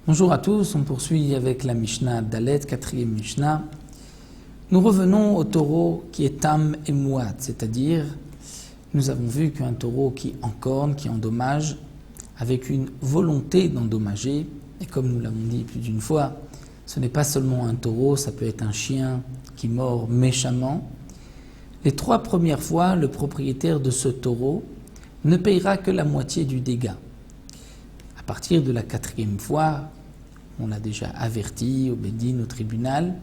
Bonjour à tous, on poursuit avec la Mishnah Dalet, quatrième Mishnah. Nous revenons au taureau qui est tam et mouad, c'est-à-dire nous avons vu qu'un taureau qui encorne, qui endommage, avec une volonté d'endommager, et comme nous l'avons dit plus d'une fois, ce n'est pas seulement un taureau, ça peut être un chien qui mord méchamment. Les 3 premières fois, le propriétaire de ce taureau ne payera que la moitié du dégât. À partir de la 4e fois, on l'a déjà averti au Bédine, au tribunal,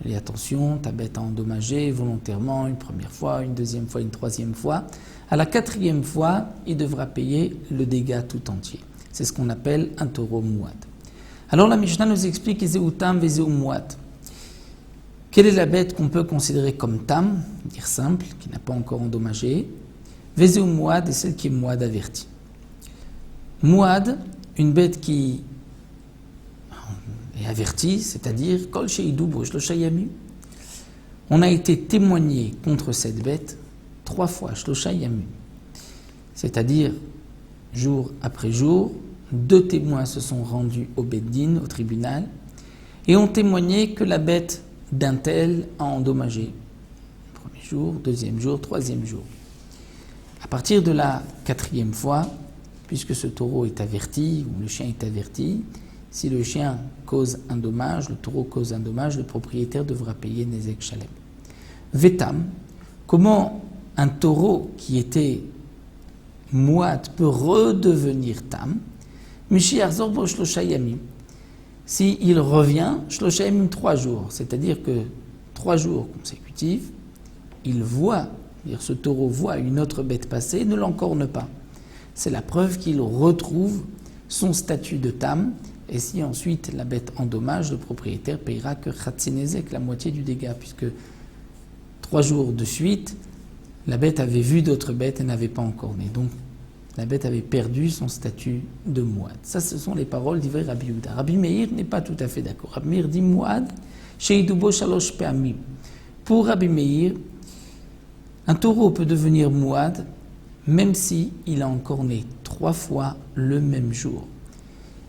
et attention, ta bête a endommagé volontairement une première fois, une deuxième fois, une troisième fois. À la 4e fois, il devra payer le dégât tout entier. C'est ce qu'on appelle un taureau mouad. Alors la Mishnah nous explique Zéou tam vezéou mouad. Quelle est la bête qu'on peut considérer comme tam, dire simple, qui n'a pas encore endommagé. Vezéou mouad est celle qui est mouad avertie. Mouad, une bête qui est avertie, c'est-à-dire Kol sheidou bosh lo shayami. On a été témoigné contre cette bête 3 fois, shlosha yamu. C'est-à-dire, jour après jour, 2 témoins se sont rendus au Beddin, au tribunal, et ont témoigné que la bête d'un tel a endommagé. Premier jour, 2e jour, 3e jour. À partir de la 4e fois, puisque ce taureau est averti, ou le chien est averti, si le chien cause un dommage, le taureau cause un dommage, le propriétaire devra payer Nezek Shalem. Vetam, comment un taureau qui était mouad peut redevenir tam? Mishi Arzor bo shlosha yamim. Si il revient, shlosha yamim 3 jours, c'est-à-dire que 3 jours consécutifs, il voit, c'est-à-dire ce taureau voit une autre bête passer, ne l'encorne pas. C'est la preuve qu'il retrouve son statut de tam. Et si ensuite la bête endommage, le propriétaire payera que Khatsinezek, la moitié du dégât, puisque 3 jours de suite, la bête avait vu d'autres bêtes et n'avait pas encorné. Donc la bête avait perdu son statut de mouad. Ça, ce sont les paroles d'Ivray Rabbi Yehuda. Rabbi Meir n'est pas tout à fait d'accord. Rabbi Meir dit mouad, sheidubo shalosh pe'amim. Pour Rabbi Meir, un taureau peut devenir mouad même si il a encorné 3 fois le même jour.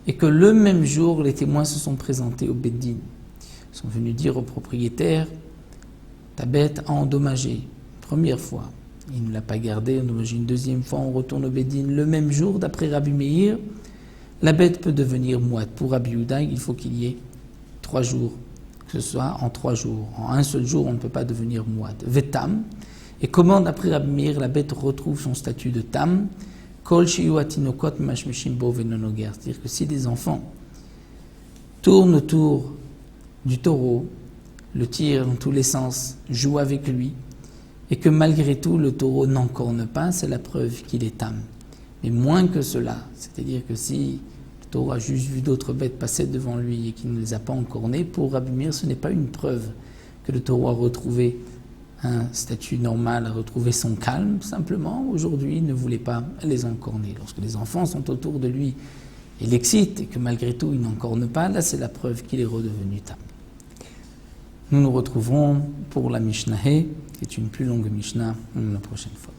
Et que le même jour, les témoins se sont présentés au Beddin. Ils sont venus dire au propriétaire, ta bête a endommagé. Première fois, il ne l'a pas gardée, endommagé une 2e fois, on retourne au Beddin. Le même jour, d'après Rabbi Meir, la bête peut devenir mouad. Pour Rabbi Yehuda, il faut qu'il y ait 3 jours, que ce soit en 3 jours. En un seul jour, on ne peut pas devenir mouad. Vetam. Et comment, d'après Rabbi Meir, la bête retrouve son statut de tam? C'est-à-dire que si des enfants tournent autour du taureau, le tirent dans tous les sens, jouent avec lui, et que malgré tout le taureau n'encorne pas, c'est la preuve qu'il est tam. Mais moins que cela, c'est-à-dire que si le taureau a juste vu d'autres bêtes passer devant lui et qu'il ne les a pas encornées, pour Rabbi Meir, ce n'est pas une preuve que le taureau a retrouvé un statut normal, a retrouvé son calme, simplement, aujourd'hui, il ne voulait pas les encorner. Lorsque les enfants sont autour de lui et l'excitent, et que malgré tout, il n'encorne pas, là, c'est la preuve qu'il est redevenu tam. Nous nous retrouverons pour la Mishnah, qui est une plus longue Mishnah, la prochaine fois.